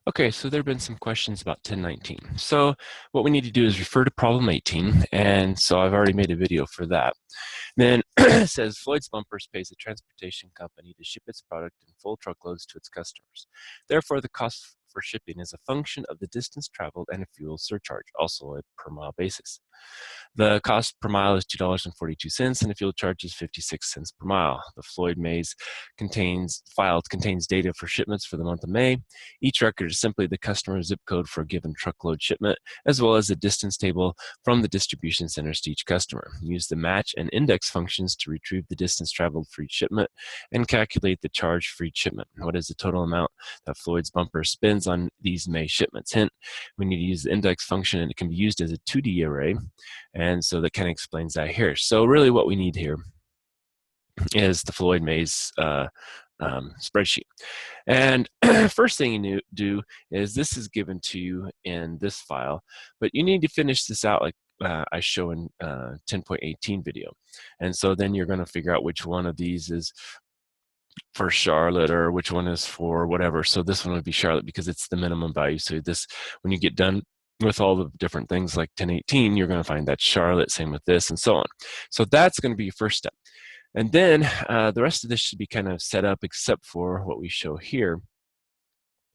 Okay, so there have been some questions about 1019. So what we need to do is refer to problem 18, and so I've already made a video for that. Then it says Floyd's Bumpers pays a transportation company to ship its product in full truckloads to its customers. Therefore, the cost for shipping is a function of the distance traveled and a fuel surcharge, also a per mile basis. The cost per mile is $2.42, and the fuel charge is 56 cents per mile. The Floyd Maze contains data for shipments for the month of May. Each record is simply the customer zip code for a given truckload shipment, as well as a distance table from the distribution centers to each customer. Use the match and index functions to retrieve the distance traveled for each shipment and calculate the charge for each shipment. What is the total amount that Floyd's Bumper spends on these May shipments? Hint, we need to use the index function, and it can be used as a 2D array. And so that kind of explains that here. So really what we need here is the Floyd Maze spreadsheet. And first thing you do is this is given to you in this file, but you need to finish this out like I show in 10.18 video. And so then you're going to figure out which one of these is for Charlotte or which one is for whatever. So this one would be Charlotte because it's the minimum value. So this, when you get done with all the different things like 1018, you're going to find that Charlotte, same with this, and so on. So that's going to be your first step. And then the rest of this should be kind of set up except for what we show here.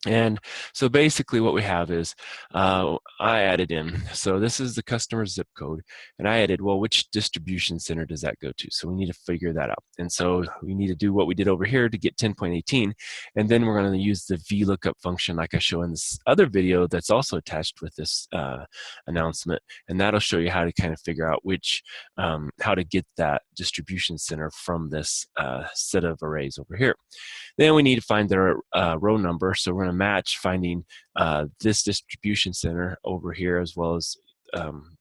And so basically what we have is I added in, so this is the customer zip code, and I added, well, which distribution center does that go to? So we need to figure that out. And so we need to do what we did over here to get 10.18, and then we're going to use the VLOOKUP function like I show in this other video that's also attached with this announcement, and that'll show you how to kind of figure out which, how to get that distribution center from this set of arrays over here. Then we need to find their row number, so we're going to match finding this distribution center over here as well as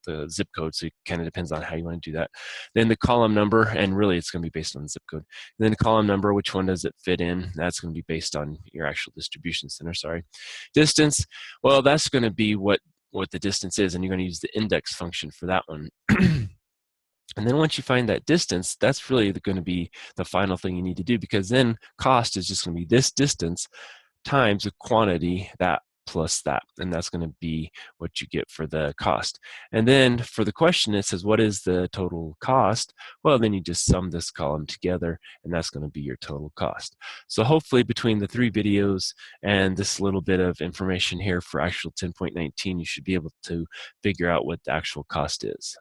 the zip code, so it kind of depends on how you want to do that. Then the column number, and really it's going to be based on the zip code. And then the column number, which one does it fit in? That's going to be based on your actual distribution center, sorry. Distance, well, that's going to be what the distance is, and you're going to use the index function for that one. And then once you find that distance, that's really going to be the final thing you need to do, because then cost is just going to be this distance times the quantity, that plus that, and that's going to be what you get for the cost. And then for the question, it says, what is the total cost? Well, then you just sum this column together, and that's going to be your total cost. So hopefully between the 3 videos and this little bit of information here for actual 10.19, you should be able to figure out what the actual cost is.